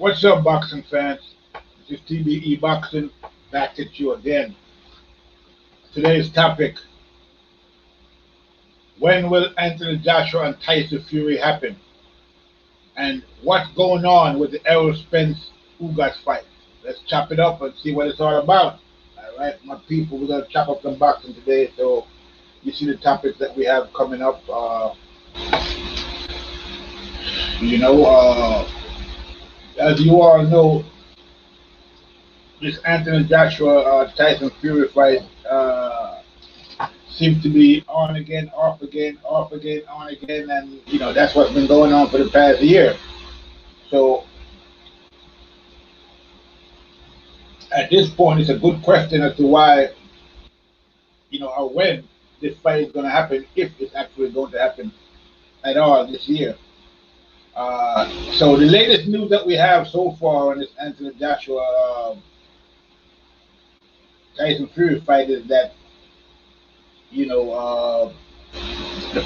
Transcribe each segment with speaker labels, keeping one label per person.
Speaker 1: What's up, boxing fans? This is TBE Boxing back at you again. Today's topic: when will Anthony Joshua and Tyson Fury happen? And what's going on with the Errol Spence Ugas fight? Let's chop it up and see what it's all about. All right, my people, we're going to chop up some boxing today. So you see the topics that we have coming up. You know, as you all know, this Anthony Joshua Tyson Fury fight seems to be on again, off again, off again, on again, and that's what's been going on for the past year. So at this point, it's a good question as to why, or when this fight is going to happen, if it's actually going to happen at all this year. So the latest news that we have so far on this Anthony Joshua Tyson Fury fight is that the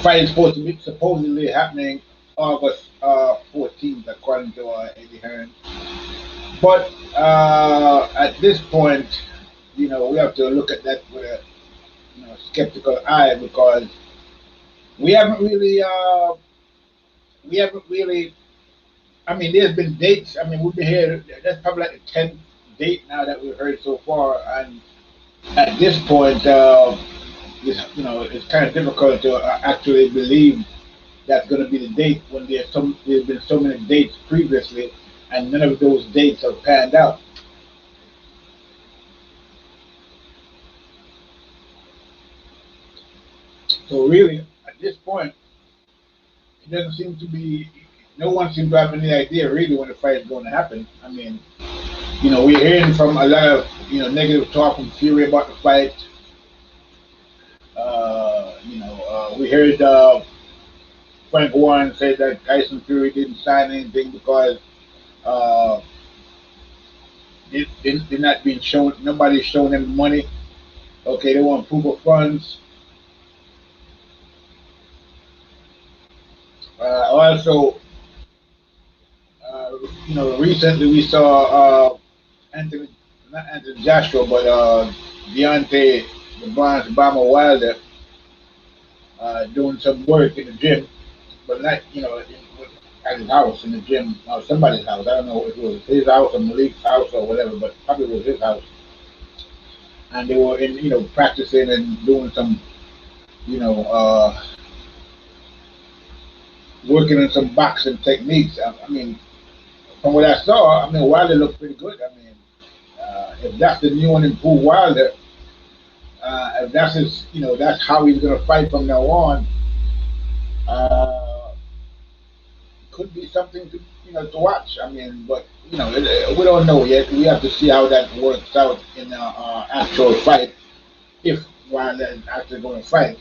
Speaker 1: fight is supposed to be supposedly happening August 14th, according to Eddie Hearn. But at this point, we have to look at that with a skeptical eye, because we haven't really. I mean, there's been dates. I mean, we've been here. That's probably like the 10th date now that we've heard so far, and at this point, it's kind of difficult to actually believe that's going to be the date when there's been so many dates previously, and none of those dates have panned out. So really, at this point, it doesn't seem to be. No one seems to have any idea really when the fight is going to happen. I mean, we're hearing from a lot of negative talk from Fury about the fight. We heard Frank Warren say that Tyson Fury didn't sign anything because they're not being shown. Nobody's showing them money. Okay, they want proof of funds. Also, recently we saw not Anthony Joshua, but Deontay the Bronze Bomber Wilder doing some work in the gym, but not at his house in the gym or somebody's house. I don't know if it was his house or Malik's house or whatever, but probably it was his house. And they were in practicing and doing some working on some boxing techniques. I mean, from what I saw, I mean, Wilder looked pretty good. I mean, if that's the new and improved Wilder, if that's his, that's how he's going to fight from now on, could be something to watch. I mean, but we don't know yet. We have to see how that works out in the actual fight, if Wilder is actually going to fight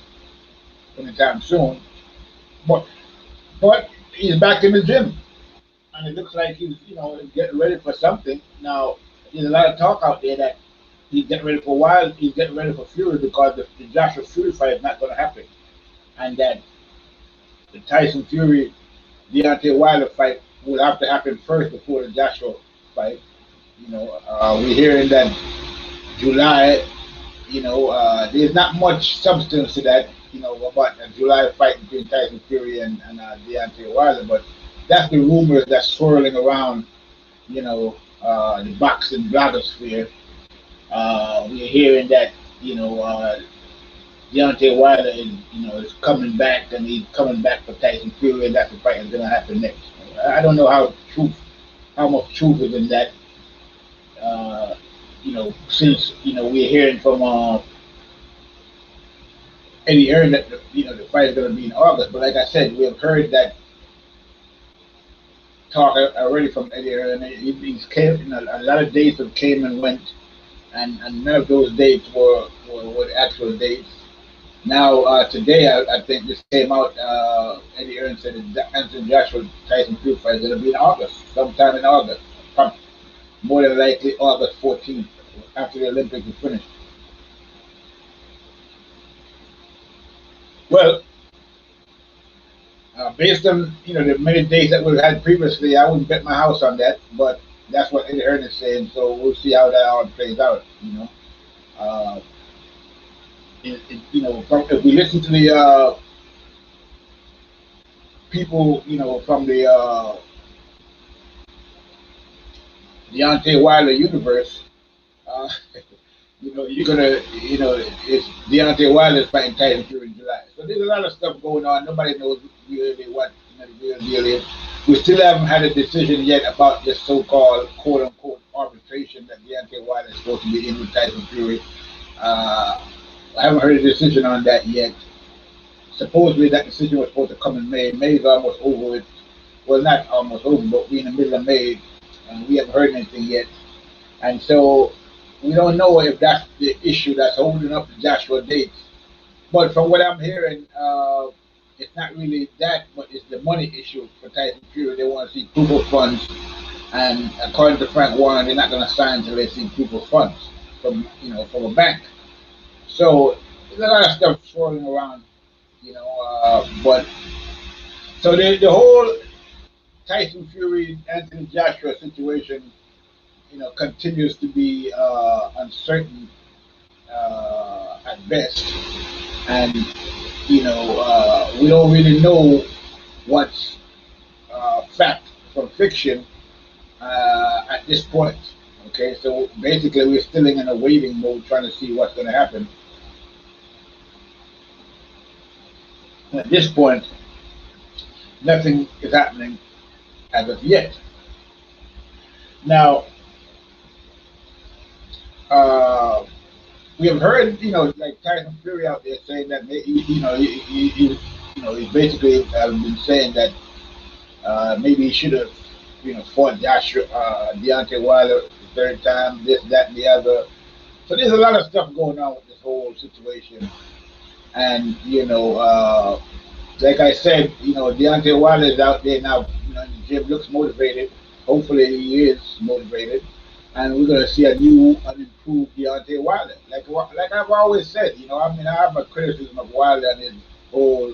Speaker 1: anytime soon. But he's back in the gym, and it looks like he's getting ready for something. Now there's a lot of talk out there that he's getting ready for Wild, he's getting ready for Fury, because the Joshua Fury fight is not going to happen, and that the Tyson Fury Deontay Wilder fight will have to happen first before the Joshua fight. We're hearing that July. There's not much substance to that. About the July fight between Tyson Fury and Deontay Wilder, but that's the rumors that's swirling around, the boxing blogosphere. We're hearing that, Deontay Wilder is coming back, and he's coming back for Tyson Fury, and that's the fight that's going to happen next. I don't know how much truth is in that. Since we're hearing from Eddie Hearn that the fight is going to be in August, but like I said, we have heard that talk already from Eddie Hearn. He's came, a lot of dates have came and went, and none of those dates were actual dates. Now today, I think this came out. Eddie Hearn said that Anthony Joshua Tyson Fury fight is going to be in August, sometime in August, more than likely August 14th, after the Olympics is finished. Well, Based on the many days that we've had previously, I wouldn't bet my house on that, but that's what Eddie Hearn is saying. So we'll see how that all plays out. Uh, if we listen to the people, from the Deontay Wilder universe, uh, you're gonna, it's Deontay Wilder's fighting Tyson Fury in July. So there's a lot of stuff going on. Nobody knows really what the real deal is. We still haven't had a decision yet about this so-called quote-unquote arbitration that Deontay Wilder is supposed to be in with Tyson Fury. I haven't heard a decision on that yet. Supposedly that decision was supposed to come in May. May is almost over with. Well, not almost over, but we're in the middle of May, and we haven't heard anything yet. And so we don't know if that's the issue that's holding up the Joshua dates. But from what I'm hearing, it's not really that, but it's the money issue for Tyson Fury. They want to see proof of funds, and according to Frank Warren, they're not going to sign until they see proof of funds from from a bank. So there's a lot of stuff swirling around, but so the whole Tyson Fury Anthony Joshua situation, continues to be uncertain at best, and we don't really know what's fact from fiction at this point. Okay, so basically we're still in a waiting mode, trying to see what's going to happen. At this point, nothing is happening as of yet. Now, we have heard, like Tyson Fury out there saying that he's basically been saying that maybe he should have, fought Deontay Wilder the third time, this, that, and the other. So there's a lot of stuff going on with this whole situation, and like I said, Deontay Wilder is out there now. The gym looks motivated. Hopefully, he is motivated, and we're gonna see a new, an improved Deontay Wilder. Like I've always said, I have a criticism of Wilder and his whole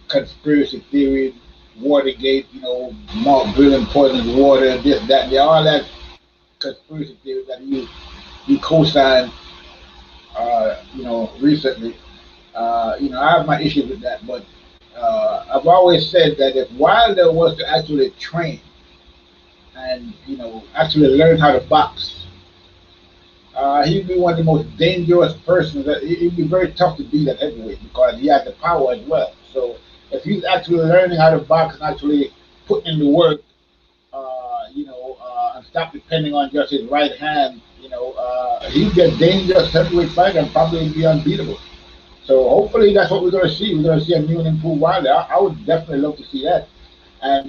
Speaker 1: conspiracy theory, Watergate, Mark Brilliant poisoned water, this, that, and all that conspiracy theory that he co-signed, recently. I have my issues with that, but I've always said that if Wilder was to actually train and actually learn how to box, he'd be one of the most dangerous persons. He'd be very tough to beat at heavyweight because he has the power as well. So if he's actually learning how to box and actually putting in the work, and stop depending on just his right hand, he'd be a dangerous heavyweight fighter and probably be unbeatable. So hopefully that's what we're going to see. We're going to see a new and improved Wilder. I would definitely love to see that, and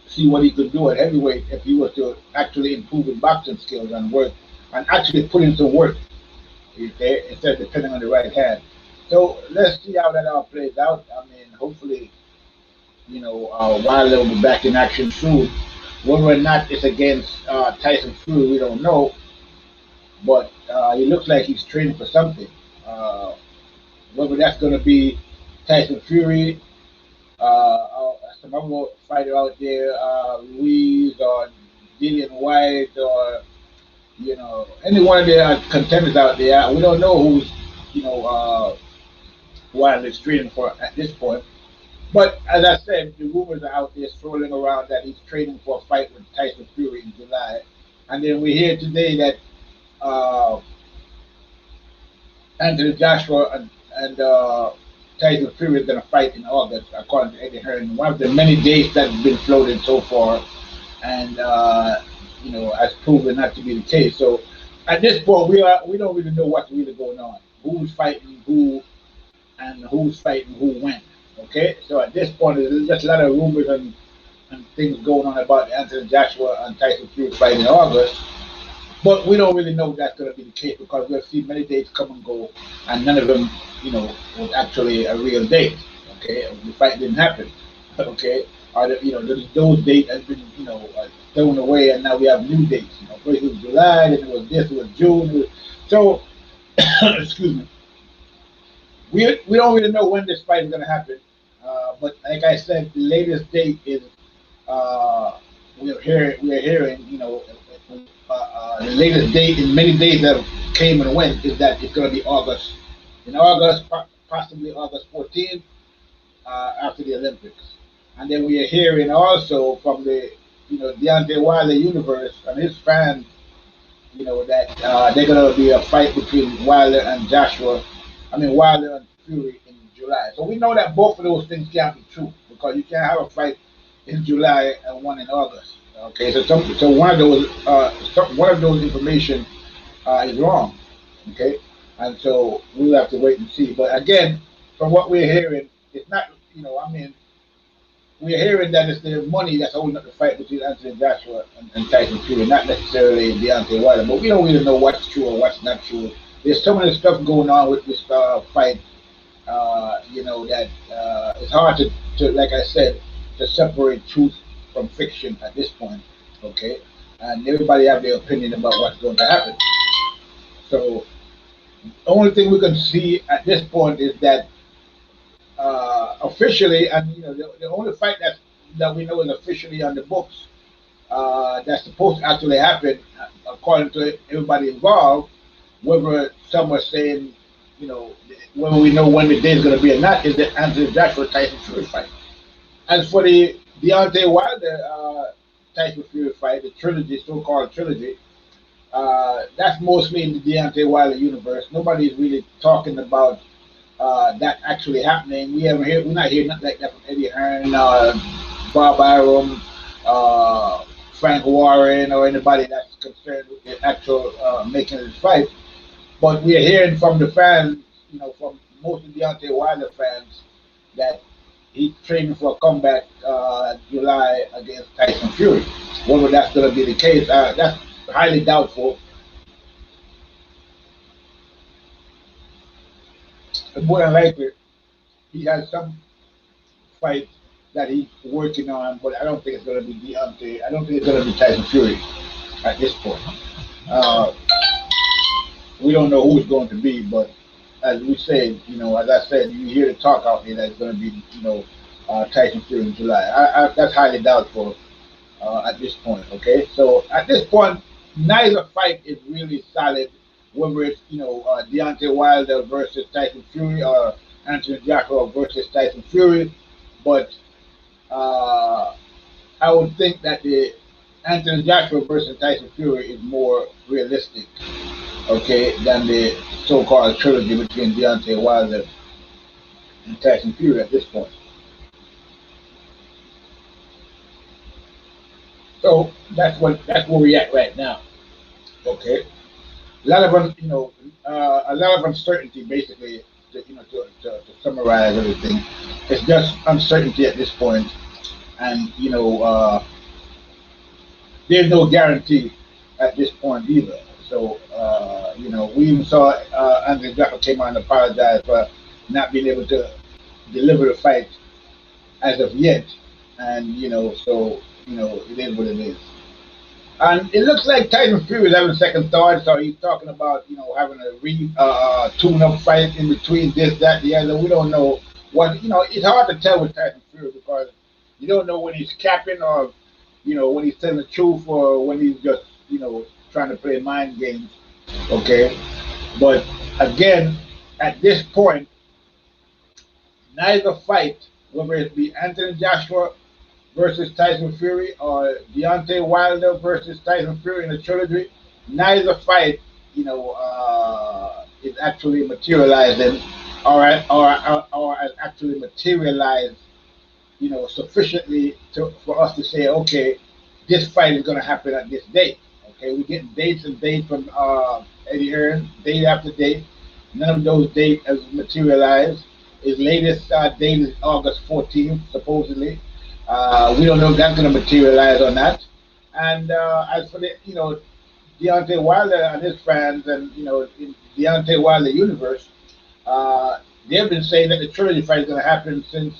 Speaker 1: see what he could do at heavyweight if he was to actually improve his boxing skills and work, and actually put in some work, okay, instead of depending on the right hand. So let's see how that all plays out. I mean, hopefully, Wilder will be back in action soon. Whether or not it's against Tyson Fury, we don't know. But he looks like he's training for something. Whether that's going to be Tyson Fury, some other fighter out there, Ruiz or Dillian White, or any one of the contenders out there. We don't know who's Wilder's training for at this point. But as I said, the rumors are out there swirling around that he's training for a fight with Tyson Fury in July, and then we hear today that Anthony Joshua and Tyson Fury is going to fight in August, according to Eddie Hearn. One of the many dates that have been floated so far, and has proven not to be the case. So at this point, we don't really know what's really going on. Who's fighting who, and who's fighting who when. Okay, so at this point, there's just a lot of rumors and things going on about Anthony Joshua and Tyson Fury fight in August. But we don't really know if that's going to be the case because we've seen many dates come and go, and none of them, was actually a real date. Okay, the fight didn't happen. Okay, or those dates have been, thrown away, and now we have new dates. First it was July, then it was this, it was June. So, excuse me. we don't really know when this fight is going to happen. But like I said, the latest date is we're hearing, the latest date in many days that came and went is that it's going to be August, in August, possibly August 14th, after the Olympics. And then we are hearing also from the, Deontay Wilder universe and his fans, that they're going to be a fight between Wilder and Joshua. I mean, Wilder and Fury in July. So we know that both of those things can't be true because you can't have a fight in July and one in August. Okay, so one of those information is wrong. Okay, and so we'll have to wait and see. But again, from what we're hearing, it's not. We're hearing that it's the money that's holding up the fight between Anthony Joshua and Tyson Fury, not necessarily Deontay Wilder. But we don't really know what's true or what's not true. There's so much stuff going on with this fight, that it's hard to, like I said, to separate truth from fiction at this point. Okay, and everybody have their opinion about what's going to happen. So the only thing we can see at this point is that officially, and the only fight that we know is officially on the books, that's supposed to actually happen, according to everybody involved. Whether some are saying, whether we know when the day is going to be or not, is the Anthony Joshua Tyson Fury fight. As for the Deontay Wilder Tyson Fury fight, the trilogy, so-called trilogy, that's mostly in the Deontay Wilder universe. Nobody's really talking about that actually happening. We're not hearing nothing like that from Eddie Hearn, Bob Arum, Frank Warren, or anybody that's concerned with the actual making of this fight. But we are hearing from the fans, from most of the Deontay Wilder fans, that he's training for a comeback July against Tyson Fury. Whether that's going to be the case, that's highly doubtful. But more than likely, he has some fight that he's working on, but I don't think it's going to be Deontay. I don't think it's going to be Tyson Fury at this point. We don't know who it's going to be, but as we said, as I said, you hear the talk out there that it's going to be, Tyson Fury in July. That's highly doubtful at this point. Okay, so at this point, neither fight is really solid. Whether it's Deontay Wilder versus Tyson Fury or Anthony Joshua versus Tyson Fury, but I would think that the Anthony Joshua versus Tyson Fury is more realistic, okay, than the so-called trilogy between Deontay Wilder and Tyson Fury at this point. So that's where we're at right now. Okay, a lot of uncertainty basically. To summarize everything, it's just uncertainty at this point, and there's no guarantee at this point either. So we even saw Anthony Joshua came out and apologized for not being able to deliver the fight as of yet, and it is what it is. And it looks like Tyson Fury is having second thoughts, so he's talking about, having a tune-up fight in between this, that, the other. We don't know what, it's hard to tell with Tyson Fury because you don't know when he's capping or, when he's telling the truth or when he's just, trying to play mind games, okay? But again, at this point, neither fight, whether it be Anthony Joshua versus Tyson Fury or Deontay Wilder versus Tyson Fury in the trilogy, neither fight, is actually materializing or has actually materialized, sufficiently for us to say, okay, this fight is going to happen at this date. Okay, we're getting dates and dates from Eddie Hearn, date after date. None of those dates has materialized. His latest date is August 14th, supposedly. We don't know if that's going to materialize or not. And as for the, Deontay Wilder and his fans and, in Deontay Wilder universe, they've been saying that the trilogy fight is going to happen since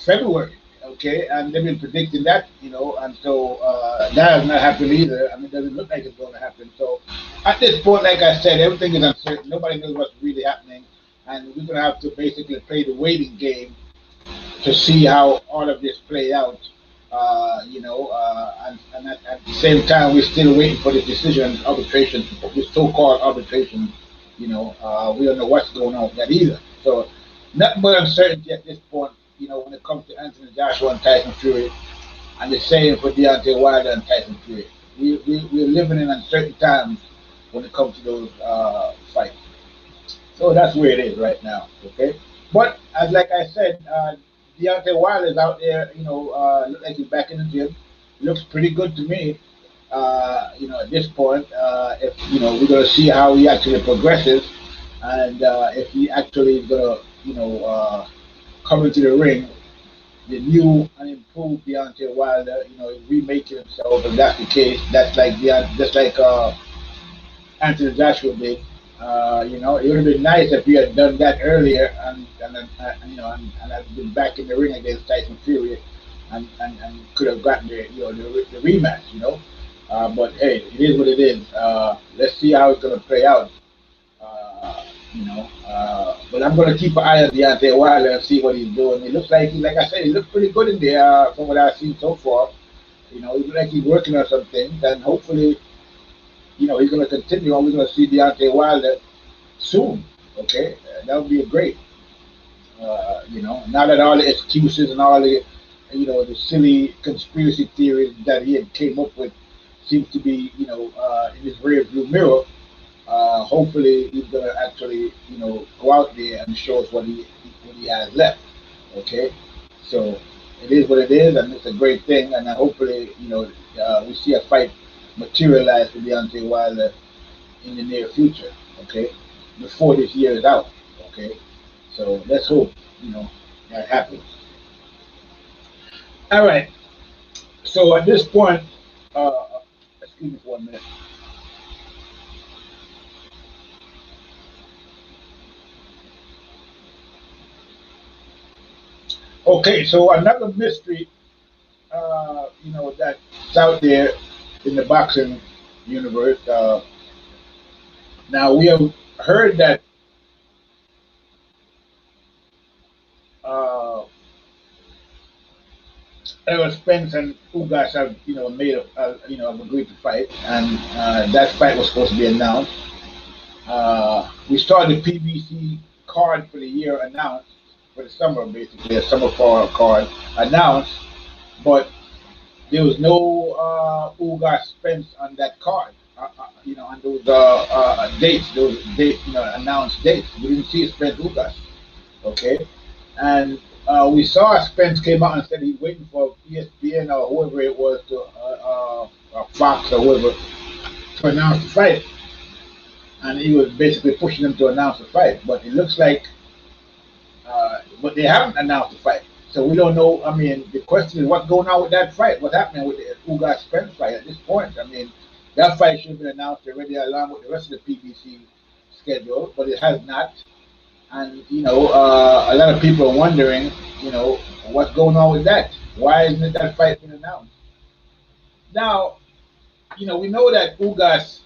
Speaker 1: February, okay? And they've been predicting that, and so that has not happened either. I mean, it doesn't look like it's going to happen. So at this point, like I said, everything is uncertain. Nobody knows what's really happening. and we're going to have to basically play the waiting game to see how all of this play out. And at the same time, we're still waiting for the decision on arbitration, the so-called arbitration. We don't know what's going on with that either. So, nothing but uncertainty at this point. When it comes to Anthony Joshua and Tyson Fury, and the same for Deontay Wilder and Tyson Fury. We're living in uncertain times when it comes to those fights. So that's where it is right now. Okay, but like I said, Deontay Wilder is out there. Look like he's back in the gym. Looks pretty good to me. At this point, if we're gonna see how he actually progresses, and if he actually is gonna, come into the ring, the new and improved Deontay Wilder, is remaking himself. If that's the case, that's like just like Anthony Joshua did. It would have been nice if he had done that earlier and had been back in the ring against Tyson Fury and could have gotten the rematch. But hey, it is what it is. Let's see how it's going to play out. But I'm going to keep an eye on Deontay Wilder and see what he's doing. It looks like I said, he looks pretty good in there from what I've seen so far. He looks like he's working on some things, and hopefully, he's going to continue, and we're going to see Deontay Wilder soon. Okay, that would be great. Now that all the excuses and all the, the silly conspiracy theories that he had came up with seems to be, in his rear view mirror. Hopefully he's gonna actually, go out there and show us what he has left. Okay, so it is what it is, and it's a great thing, and hopefully, we see a fight materialize for Deontay Wilder in the near future. Okay, before this year is out. Okay, so let's hope that happens. All right. So at this point, excuse me for 1 minute. Okay, so another mystery, that's out there in the boxing universe. Now we have heard that Errol Spence and Ugas have, made have agreed to fight, and that fight was supposed to be announced. We started the PBC card for the year announced for the summer, basically a summer card announced, but there was no Ugas Spence on that card. On those dates, announced dates. We didn't see Spence Ugas. Okay, and we saw Spence came out and said he's waiting for ESPN or whoever it was to Fox or whoever to announce the fight, and he was basically pushing them to announce the fight. But it looks like, but they haven't announced the fight, so we don't know. I mean, the question is what's going on with that fight? What's happening with the Ugas Spence fight at this point? I mean, that fight should have been announced already along with the rest of the PBC schedule, but it has not. And a lot of people are wondering, what's going on with that? Why isn't that fight been announced? Now, we know that Ugas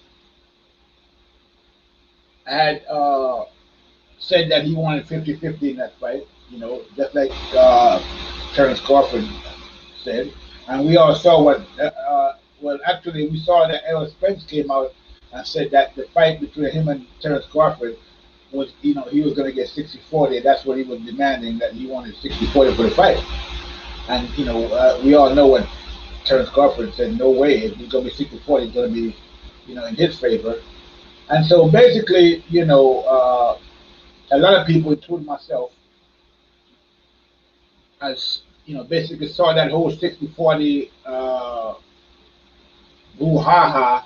Speaker 1: had said that he wanted 50-50 in that fight, just like Terence Crawford said. And we all saw actually we saw that Errol Spence came out and said that the fight between him and Terence Crawford was, he was going to get 60-40. That's what he was demanding, that he wanted 60-40 for the fight. And, we all know what Terence Crawford said, no way, if it's going to be 60-40, it's going to be, in his favor. And so basically, a lot of people, including myself, as, basically saw that whole 60-40 brouhaha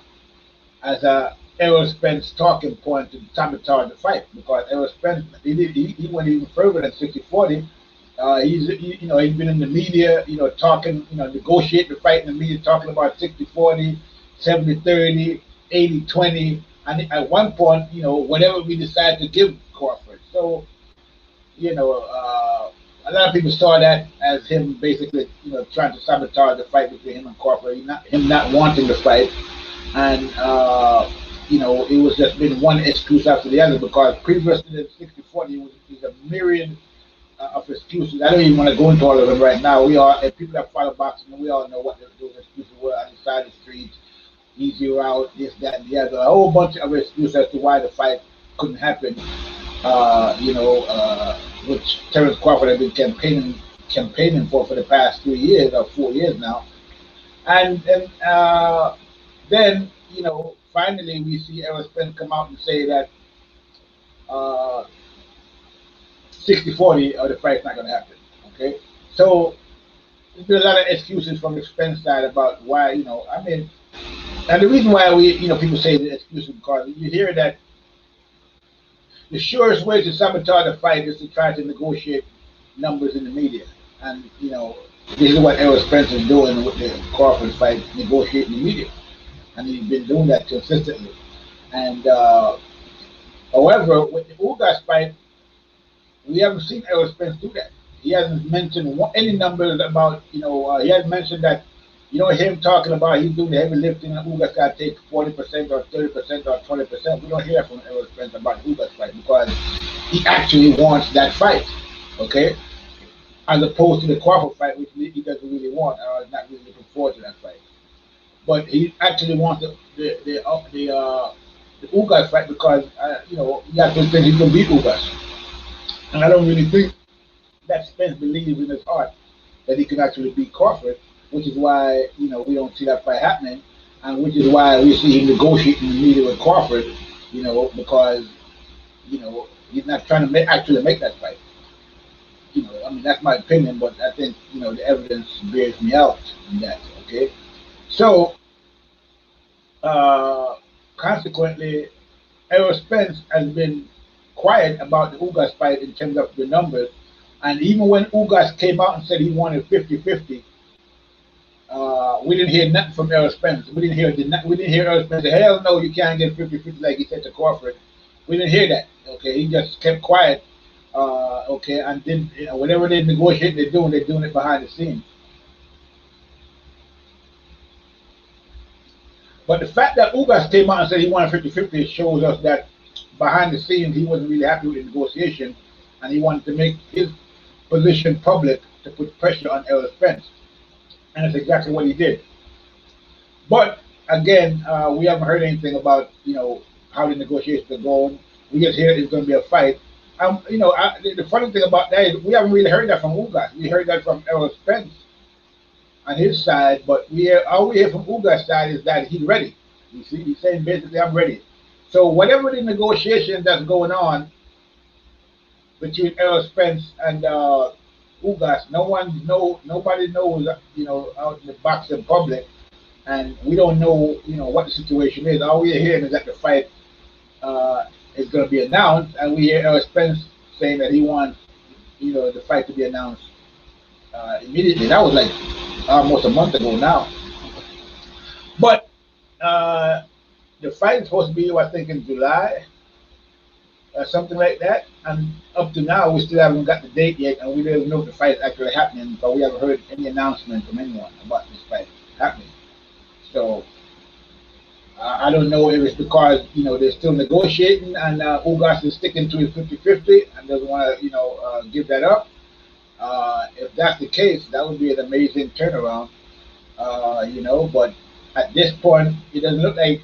Speaker 1: as a Errol Spence talking point to sabotage the fight, because Errol Spence he went even further than 60-40. He's been in the media, talking, negotiating the fight in the media, talking about 60-40, 70-30, 80-20, and at one point, whatever we decide to give Crawford. So, a lot of people saw that as him basically, trying to sabotage the fight between him and Crawford, him not wanting the fight. And you know, it was just been one excuse after the other, because previous to the 60-40, it was a myriad of excuses. I don't even want to go into all of them right now. We all, and people that follow boxing, we all know what those excuses were on the side of the streets, easy route, this, that, and the other. A whole bunch of excuses as to why the fight couldn't happen. Which Terence Crawford had been campaigning for the past 3 years or 4 years now, and then, you know, finally we see Errol Spence come out and say that 60-40 or the fight's not going to happen. Okay, so there's a lot of excuses from the Spence side about why, you know, I mean, and the reason why we, you know, people say the excuses, because you hear that the surest way to sabotage the fight is to try to negotiate numbers in the media. And, you know, this is what Errol Spence is doing with the Crawford fight, negotiating the media. And he's been doing that consistently. And, however, with the Ugas fight, we haven't seen Errol Spence do that. He hasn't mentioned any numbers about, you know, he hasn't mentioned that, you know, him talking about he's doing the heavy lifting and Ugas got to take 40% or 30% or 20%. We don't hear from Errol Spence about the Ugas fight, because he actually wants that fight, okay? As opposed to the Crawford fight, which he doesn't really want, or is not really looking forward to that fight. But he actually wants the Ugas fight, because, you know, he has to think he can beat Ugas. And I don't really think that Spence believes in his heart that he can actually beat Crawford, which is why, you know, we don't see that fight happening, and which is why we see him negotiating the media with Crawford, you know, because, you know, he's not trying to actually make that fight. You know, I mean, that's my opinion, but I think, you know, the evidence bears me out in that, okay? So, consequently, Errol Spence has been quiet about the Ugas fight in terms of the numbers, and even when Ugas came out and said he wanted 50-50, we didn't hear nothing from Errol Spence. We didn't hear Errol Spence say, hell no, you can't get 50-50 like he said to Crawford. We didn't hear that. Okay, he just kept quiet. Okay, and then, you know, whatever they negotiate, they're doing it behind the scenes. But the fact that Ugas came out and said he wanted 50-50 shows us that behind the scenes he wasn't really happy with the negotiation, and he wanted to make his position public to put pressure on Errol Spence. And that's exactly what he did. But again, we haven't heard anything about, you know, how the negotiations are going. We just hear it's going to be a fight. You know, the funny thing about that is we haven't really heard that from Ugas. We heard that from Errol Spence on his side, but all we hear from Ugas' side is that he's ready. You see, he's saying basically, I'm ready. So whatever the negotiation that's going on between Errol Spence and Ugas, nobody knows, you know, out in the boxing public, and we don't know, you know, what the situation is. All we're hearing is that the fight is going to be announced, and we hear Errol Spence saying that he wants, you know, the fight to be announced immediately. That was like almost a month ago now. But the fight is supposed to be, I think, in July, something like that. And up to now, we still haven't got the date yet, and we don't even know if the fight is actually happening, but we haven't heard any announcement from anyone about this fight happening. So I don't know if it's because, you know, they're still negotiating, and Ugas is sticking to his 50-50 and doesn't want to, you know, give that up. If that's the case, that would be an amazing turnaround, you know. But at this point, it doesn't look like,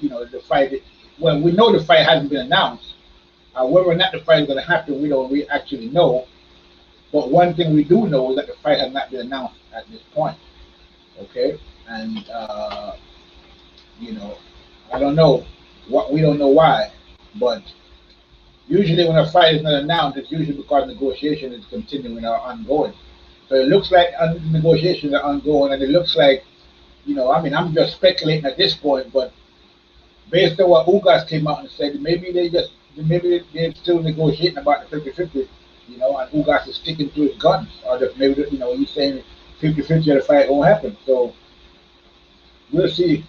Speaker 1: you know, the fight. Well, we know the fight hasn't been announced. Whether or not the fight is going to happen, we don't actually know. But one thing we do know is that the fight has not been announced at this point. Okay, and you know, I don't know what, we don't know why, but usually when a fight is not announced, it's usually because negotiation is continuing or ongoing. So it looks like negotiations are ongoing, and it looks like, you know, I mean, I'm just speculating at this point, but based on what Ugas came out and said, maybe they're still negotiating about the 50-50, you know, and Ugas is sticking to his guns, or that maybe, you know, he's saying 50-50 of the fight won't happen. So we'll see.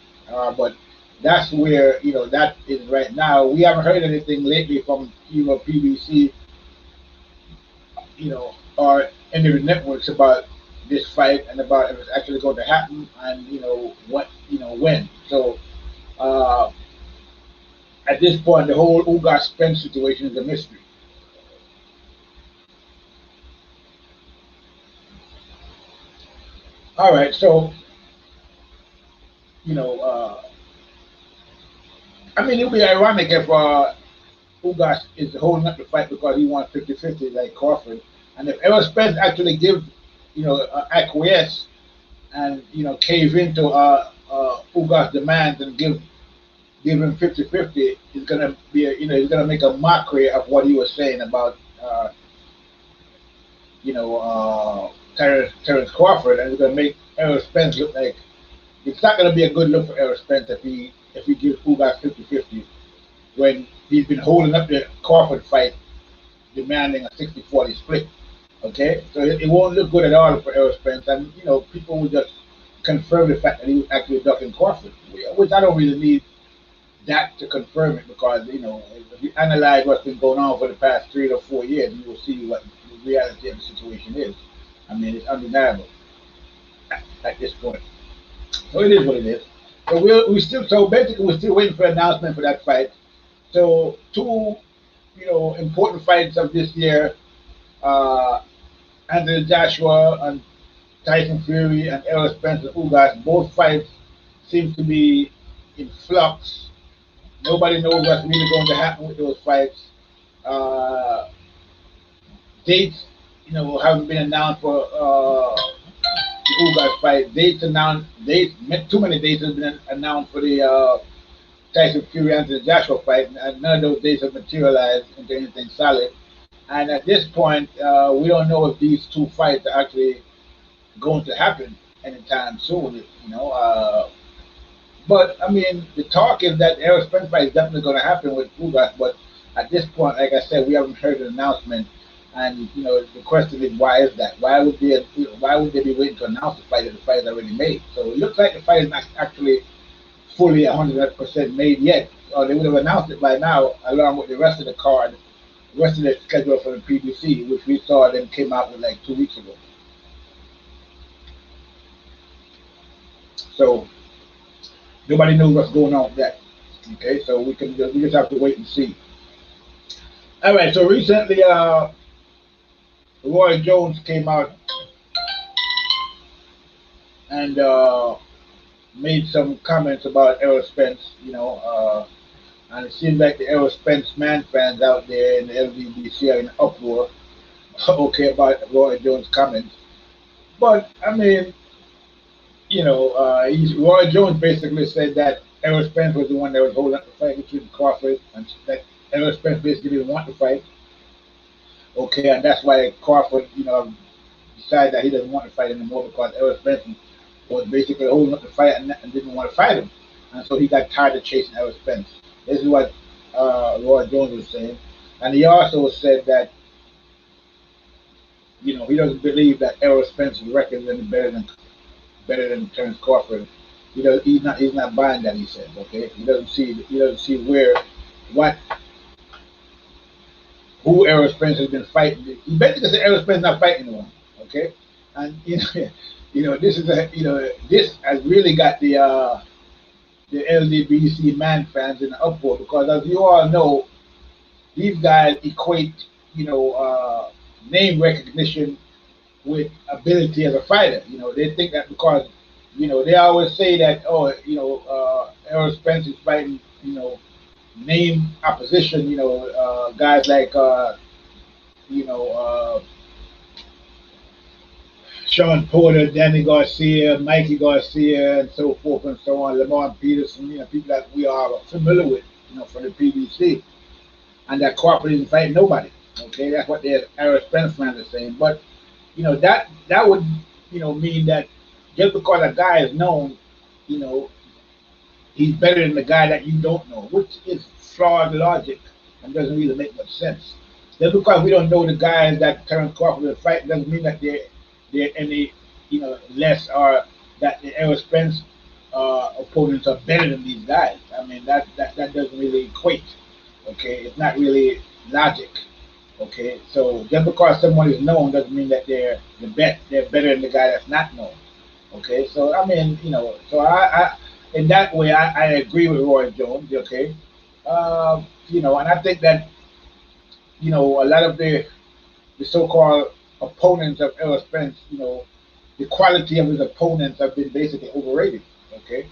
Speaker 1: But that's where, you know, that is right now. We haven't heard anything lately from, you know, PBC, you know, or any of the networks about this fight and about if it's actually going to happen, and, you know, what, you know, when. So at this point, the whole Ugas Spence situation is a mystery. All right, so I mean, it would be ironic if Ugas is holding up the fight because he wants 50-50 like Crawford, and if Errol Spence actually give, acquiesce and cave into Ugas' demands and give him 50-50, he's gonna be he's gonna make a mockery of what he was saying about Terrence Crawford, and it's gonna make Errol Spence look like it's not gonna be a good look for Errol Spence if he gives Ugas 50-50 when he's been holding up the Crawford fight, demanding a 60-40 split. Okay, so it won't look good at all for Errol Spence, and people will just confirm the fact that he was actually ducking Crawford, which I don't really need that to confirm it, because if you analyze what's been going on for the past 3 or 4 years, you will see what the reality of the situation is. I mean, it's undeniable at this point. So it is what it is. So basically we're still waiting for an announcement for that fight. So two important fights of this year, Anthony Joshua and Tyson Fury and Errol Spence and Ugas, both fights seem to be in flux. Nobody knows what's really going to happen with those fights. Dates, haven't been announced for the Ugas fight. Too many dates have been announced for the Tyson Fury and the Joshua fight, and none of those dates have materialized into anything solid. And at this point, we don't know if these two fights are actually going to happen anytime soon. But I mean, the talk is that Errol Spence fight is definitely going to happen with Ugas. But at this point, like I said, we haven't heard an announcement. And the question is, why is that? Why would they be waiting to announce the fight if the fight is already made? So it looks like the fight is not actually fully 100% made yet, or they would have announced it by now, along with the rest of the card, the rest of the schedule for the PBC, which we saw them came out with like 2 weeks ago. So nobody knows what's going on with that. Okay, so we just have to wait and see. All right, so recently, Roy Jones came out and made some comments about Errol Spence, and it seems like the Errol Spence man fans out there in the LDBC are in uproar, okay, about Roy Jones' comments. But I mean, Roy Jones basically said that Errol Spence was the one that was holding up the fight between Crawford, and that Errol Spence basically didn't want the fight. Okay, and that's why Crawford, decided that he doesn't want to fight anymore, because Errol Spence was basically holding up the fight and didn't want to fight him. And so he got tired of chasing Errol Spence. This is what Roy Jones was saying. And he also said that, he doesn't believe that Errol Spence's record is any better than Terrence Crawford. He's not buying that, he said, okay? He doesn't see who Errol Spence has been fighting. He basically said Errol Spence not fighting anyone, okay? And this has really got the LDBC man fans in the uproar, because as you all know, these guys equate name recognition with ability as a fighter. They think that because they always say that Errol Spence is fighting name opposition, guys like Sean Porter, Danny Garcia, Mikey Garcia, and so forth and so on, Lamar Peterson, people that we are familiar with, from the PBC, and that Crawford isn't fighting nobody. Okay, that's what the Errol Spence fans are saying. But that would mean that just because a guy is known, he's better than the guy that you don't know, which is flawed logic and doesn't really make much sense. Just because we don't know the guys that Terrence Crawford is fighting doesn't mean that they're any less, or that the Errol Spence opponents are better than these guys. I mean, that doesn't really equate. Okay, it's not really logic. Okay, so just because someone is known doesn't mean that they're better than the guy that's not known. Okay, so I mean, so I in that way I agree with Roy Jones. Okay, You know, and I think that, you know, a lot of the so-called opponents of Errol Spence, you know, the quality of his opponents have been basically overrated, okay,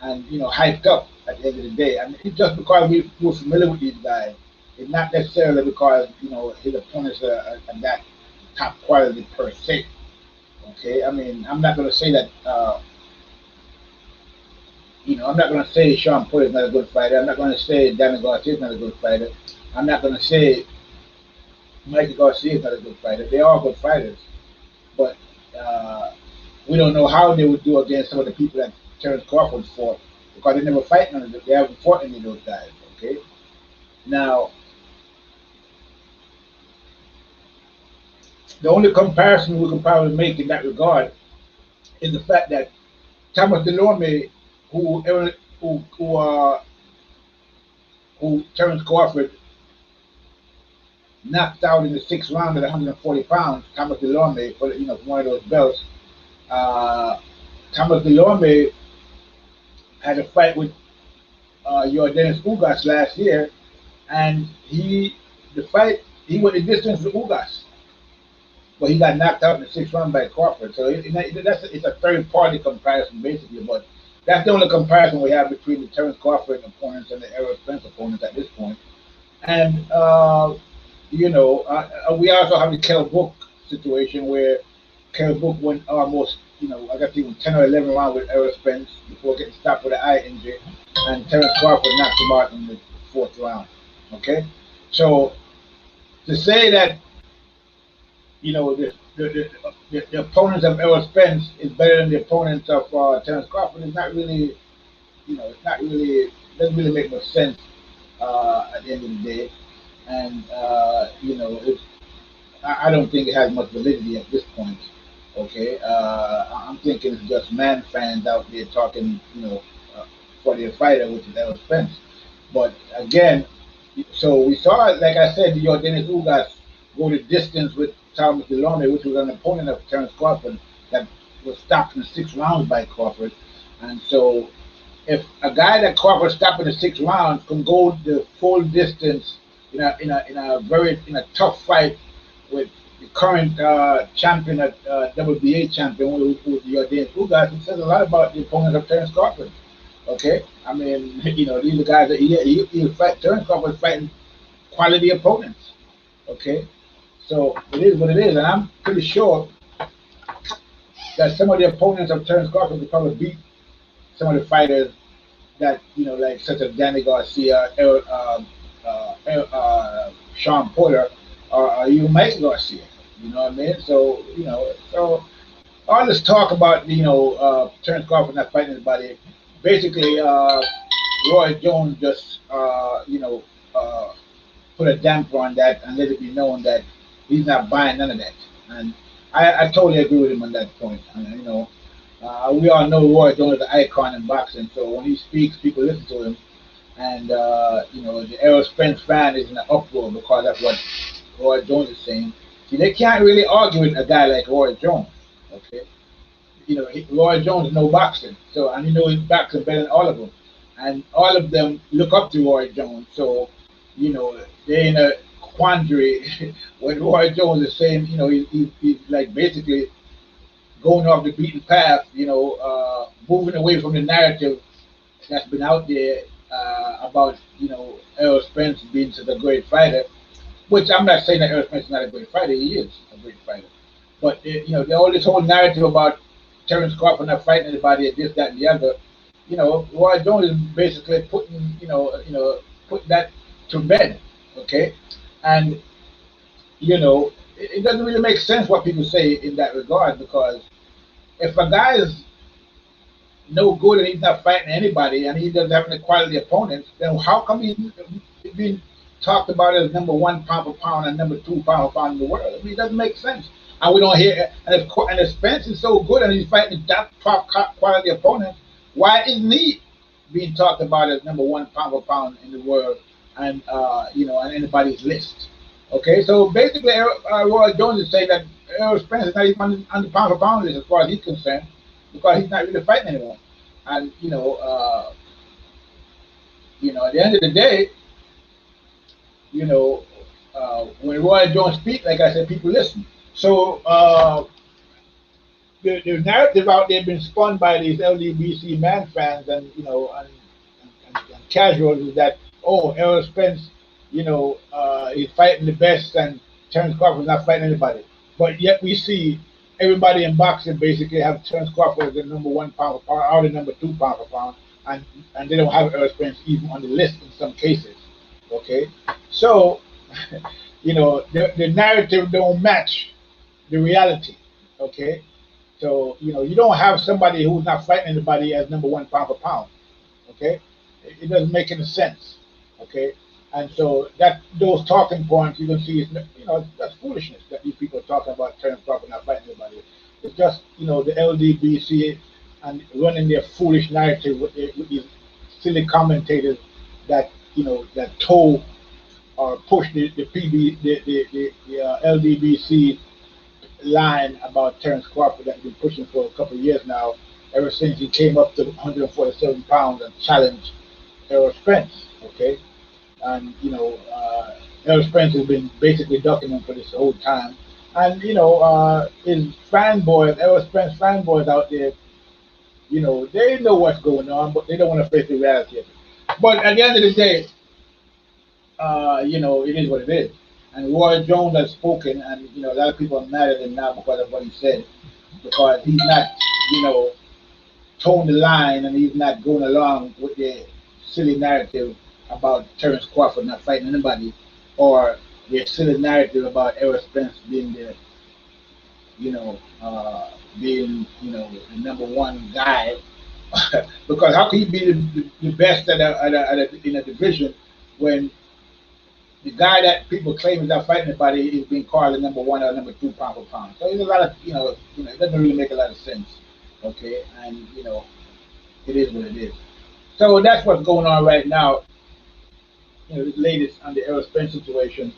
Speaker 1: and you know, hyped up at the end of the day. And it's just because we're familiar with these guys, it's not necessarily because you know his opponents are that top quality per se. Okay, I mean, I'm not going to say that. You know, I'm not going to say Sean Porter is not a good fighter. I'm not going to say Danny Garcia is not a good fighter. I'm not going to say Mikey Garcia is not a good fighter. They are good fighters, but uh, we don't know how they would do against some of the people that Terrence Crawford fought because they never fight none of them. They haven't fought any of those guys. Okay, now the only comparison we can probably make in that regard is the fact that Thomas Delorme, who who who, uh, who Terrence Crawford knocked out in the sixth round at 140 pounds, Thomas Delorme, for you know, for one of those belts. Uh, Thomas Delorme had a fight with Yordenis Ugas last year, and the fight he went the distance with Ugas, but he got knocked out in the sixth round by Crawford. So it's a third party comparison basically, but that's the only comparison we have between the Terrence Crawford opponents and the Errol Spence opponents at this point. And you know, we also have the Kell Brook situation where Kell Brook went almost, you know, I got even 10 or 11 rounds with Errol Spence before getting stopped with an eye injury, and Terrence Crawford knocked him out in the fourth round. Okay, so to say that you know the opponents of Errol Spence is better than the opponents of Terrence Crawford is not really, you know, it's not really, doesn't really make no sense at the end of the day. And you know, I don't think it has much validity at this point. Okay, I'm thinking it's just man fans out there talking, you know, for their fighter, which is Errol Spence. But again, so we saw, like I said, Yordenis Ugas go the distance with Thomas Delorme, which was an opponent of Terrence Crawford that was stopped in the sixth round by Crawford. And so if a guy that Crawford stopped in the sixth round can go the full distance in a very in a tough fight with the current champion at WBA champion with Yordenis Ugas, it says a lot about the opponent of Terrence Crawford. Okay, I mean, you know, these are guys that he fight. Terrence Crawford fighting quality opponents. Okay, so it is what it is, and I'm pretty sure that some of the opponents of Terrence Crawford could probably beat some of the fighters that you know, like such as Danny Garcia, Sean Porter, or even Mike Garcia. You know what I mean? So you know, so all this talk about you know Terrence Crawford not fighting anybody, basically Roy Jones just you know put a damper on that and let it be known that he's not buying none of that. And I totally agree with him on that point. And, you know, we all know Roy Jones is an icon in boxing, so when he speaks, people listen to him. And you know, the Errol Spence fan is in an uproar because that's what Roy Jones is saying. See, they can't really argue with a guy like Roy Jones. Okay, you know, Roy Jones knows boxing, so and he knows boxing better than all of them, and all of them look up to Roy Jones. So, you know, they're in a quandary when Roy Jones is saying, you know, he's like basically going off the beaten path, you know, moving away from the narrative that's been out there about, you know, Errol Spence being such a great fighter, which I'm not saying that Errol Spence is not a great fighter. He is a great fighter. But, you know, all this whole narrative about Terrence Crawford not fighting anybody and this, that, and the other, you know, Roy Jones is basically putting, put that to bed, okay? And, you know, it doesn't really make sense what people say in that regard because if a guy is no good and he's not fighting anybody and he doesn't have any quality opponents, then how come he's being talked about as number one pound for pound and number two pound for pound in the world? I mean, it doesn't make sense. And we don't hear, and if Spence is so good and he's fighting top quality opponents, why isn't he being talked about as number one pound for pound in the world and, you know, on anybody's list? Okay, so basically, Roy Jones is saying that Errol Spence is not even on the pound for pound list as far as he's concerned because he's not really fighting anyone. And, you know, At the end of the day, when Roy Jones speaks, like I said, people listen. So the narrative out there been spun by these LDBC man fans and and casuals is that, oh, Errol Spence, is fighting the best and Terence Crawford's not fighting anybody. But yet we see everybody in boxing basically have Terence Crawford as the number one pound for pound or the number two pound for pound, and they don't have Errol Spence even on the list in some cases. Okay, so the narrative don't match the reality. Okay, so you don't have somebody who's not fighting anybody as number one pound for pound. Okay, it doesn't make any sense. Okay, and so that those talking points you can see is that's foolishness that these people are talking about Terence Crawford not fighting anybody. It's just the LDBC and running their foolish narrative with these silly commentators that that told or push the LDBC line about Terence Crawford that we've been pushing for a couple of years now, ever since he came up to 147 pounds and challenged Errol Spence. Okay, and Errol Spence has been basically ducking him for this whole time, and his fanboys, Errol Spence fanboys out there, they know what's going on, but they don't want to face the reality of it. But at the end of the day, it is what it is. And Roy Jones has spoken, and a lot of people are mad at him now because of what he said, because he's not, towing the line and he's not going along with the silly narrative about Terence Crawford not fighting anybody, or the silly narrative about Errol Spence being the number one guy. Because how can he be the best in a division when the guy that people claim is not fighting anybody is being called the number one or number two pound for pound? So there's a lot of it doesn't really make a lot of sense. Okay, and it is what it is. So that's what's going on right now. The latest on the Errol Spence situation.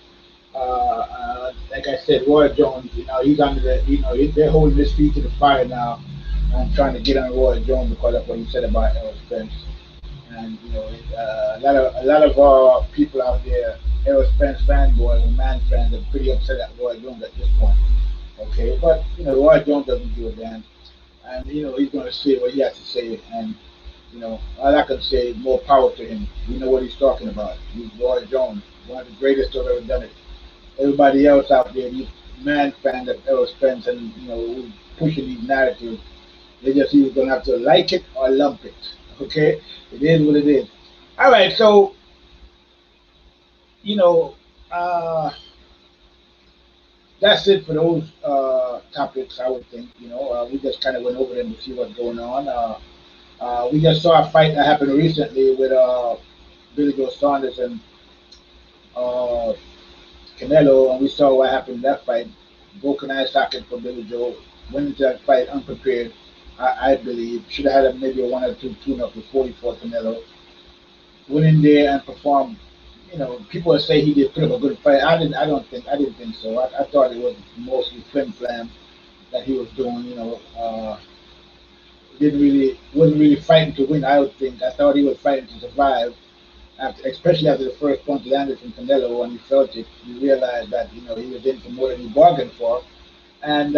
Speaker 1: Like I said, Roy Jones, he's under they're holding his feet to the fire now and trying to get on Roy Jones because of what he said about Errol Spence. And a lot of people out there, Errol Spence fanboys and man fans, are pretty upset at Roy Jones at this point. Okay, but Roy Jones doesn't give a damn, and he's going to say what he has to say, and all I can say is more power to him. We know what he's talking about. He's Roy Jones, one of the greatest to have ever done it. Everybody else out there, these man fans of Errol Spence and who's pushing these narratives, they just either gonna have to like it or lump it. Okay, it is what it is. All right, so that's it for those topics. I would think. We just kind of went over them to see what's going on. We just saw a fight that happened recently with Billy Joe Saunders and CANELO, and we saw what happened in that fight. Broken eye socket for Billy Joe. Went into that fight unprepared. I believe should have had maybe a 1 or 2 tune-up before he fought CANELO. Went in there and performed. People say he did put up a good fight. I didn't think so. I thought it was mostly flim flam that he was doing. Wasn't really fighting to win. I would think. I thought he was fighting to survive. Especially after the first punch landed from CANELO, when he felt it, he realized that he was in for more than he bargained for, and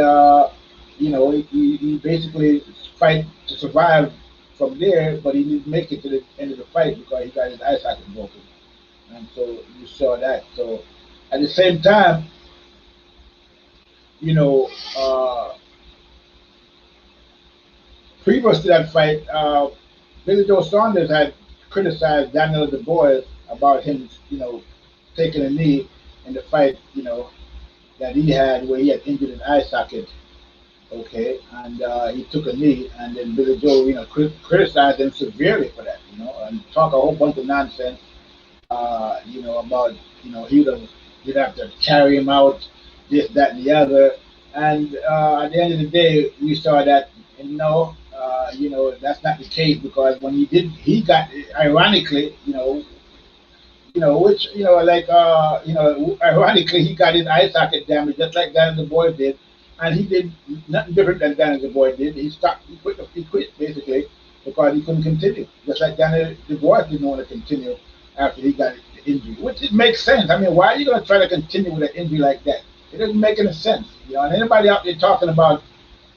Speaker 1: he basically fight to survive from there, but he didn't make it to the end of the fight because he got his eye socket broken, and so you saw that. So at the same time, previous to that fight, Billy Joe Saunders had criticized Daniel DuBois about him, taking a knee in the fight, that he had where he had injured his eye socket. Okay, and he took a knee, and then Billy Joe, criticized him severely for that, and talk a whole bunch of nonsense, about, he'd have to carry him out, this, that, and the other, and at the end of the day, we saw that, that's not the case, because when he got, ironically, ironically, he got his eye socket damaged just like Daniel DuBois did, and he did nothing different than Daniel DuBois did. He quit basically, because he couldn't continue. Just like Daniel Dubois didn't want to continue after he got the injury, which it makes sense. I mean, why are you going to try to continue with an injury like that? It doesn't make any sense. You know, and anybody out there talking about,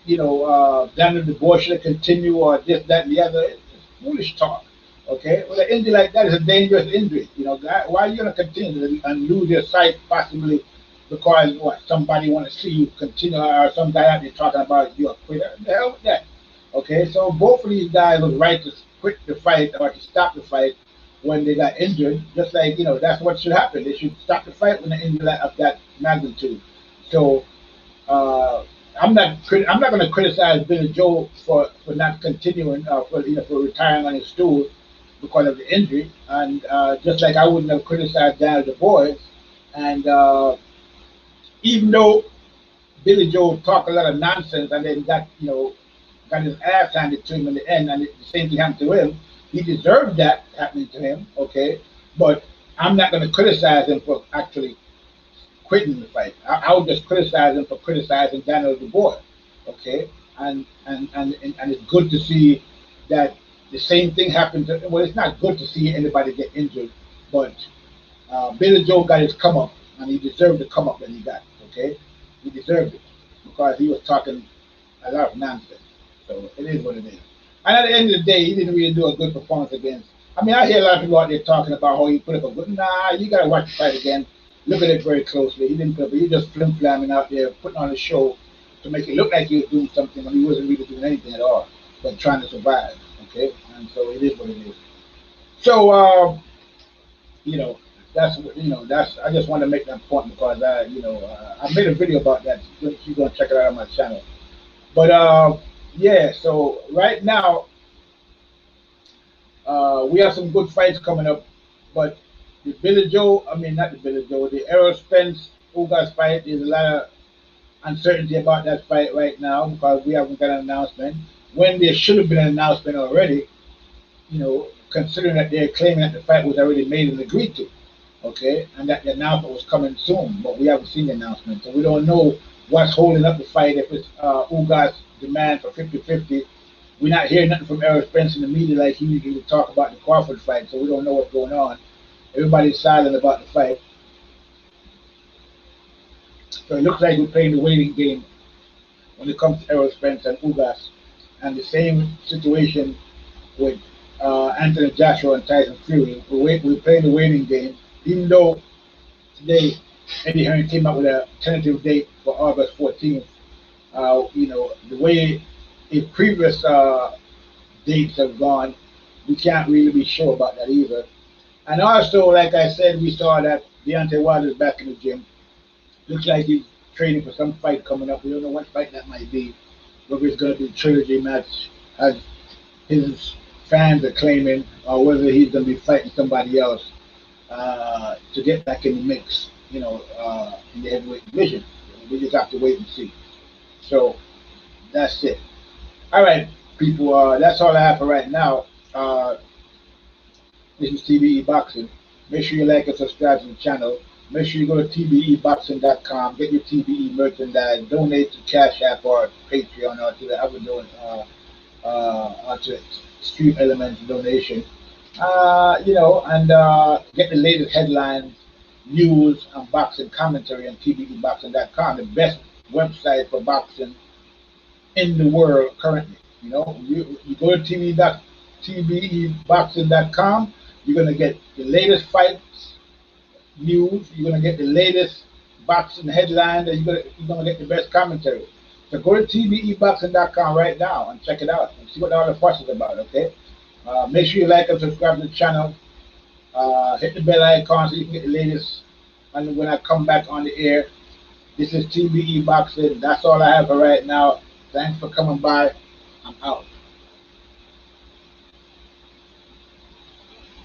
Speaker 1: Daniel Dubois should continue or this, that, and the other, it's foolish talk. Okay, well, an injury like that is a dangerous injury. You know, why are you going to continue and lose your sight possibly because what somebody want to see you continue, or some guy out there talking about you're a quitter? The hell with that. Okay, so both of these guys was right to quit the fight or to stop the fight when they got injured. Just like that's what should happen. They should stop the fight when they're injured of that magnitude. So I'm not going to criticize Billy Joe for not continuing for retiring on his stool because of the injury, and just like I wouldn't have criticized Daniel Dubois. And even though Billy Joe talked a lot of nonsense and then got his ass handed to him in the end, and the same thing happened to him, he deserved that happening to him. Okay, but I'm not going to criticize him for actually quitting the fight. I would just criticize him for criticizing Daniel Dubois. Okay, and it's good to see that the same thing happened to. Well, it's not good to see anybody get injured, but Billy Joe got his come up, and he deserved the come up that he got. Okay, he deserved it because he was talking a lot of nonsense. So it is what it is. And at the end of the day, he didn't really do a good performance against. I mean, I hear a lot of people out there talking about how he put up a good. Nah, you got to watch the fight again. Look at it very closely. He didn't put up. He just flim-flamming out there, putting on a show to make it look like he was doing something when he wasn't really doing anything at all, but trying to survive. Okay, and so it is what it is. So that's I just want to make that point because I made a video about that. You're gonna check it out on my channel. But yeah, so right now we have some good fights coming up, but the Billy Joe, I mean not the Billy Joe, the Errol Spence Ugas fight, there's a lot of uncertainty about that fight right now because we haven't got an announcement. When there should have been an announcement already, considering that they're claiming that the fight was already made and agreed to, okay, and that the announcement was coming soon, but we haven't seen the announcement, so we don't know what's holding up the fight. If it's Ugas' demand for 50-50, we're not hearing nothing from Errol Spence in the media like he usually talk about the Crawford fight, so we don't know what's going on. Everybody's silent about the fight, so it looks like we're playing the waiting game when it comes to Errol Spence and Ugas, and the same situation with Anthony Joshua and Tyson Fury. We're playing the waiting game, even though today Eddie Hearn came up with a tentative date for August 14th. The way his previous dates have gone, we can't really be sure about that either. And also, like I said, we saw that Deontay Wilder's back in the gym. Looks like he's training for some fight coming up. We don't know what fight that might be. Whether it's going to be a trilogy match, as his fans are claiming, or whether he's going to be fighting somebody else to get back in the mix, in the heavyweight division. We just have to wait and see. So that's it. All right, people. That's all I have for right now. This is TBE Boxing. Make sure you like and subscribe to the channel. Make sure you go to tbeboxing.com, get your TBE merchandise, donate to CASHAPP or Patreon or to the other to Street Elements donation. And get the latest headlines, news, and boxing commentary on tbeboxing.com, the best website for boxing in the world currently. You go to tbeboxing.com, you're going to get the latest fights, news, you're going to get the latest boxing headlines, and you're going to get the best commentary. So go to tbeboxing.com right now and check it out and see what all the fuss is about, okay? Make sure you like and subscribe to the channel. Hit the bell icon so you can get the latest. And when I come back on the air, this is TBE Boxing. That's all I have for right now. Thanks for coming by. I'm out.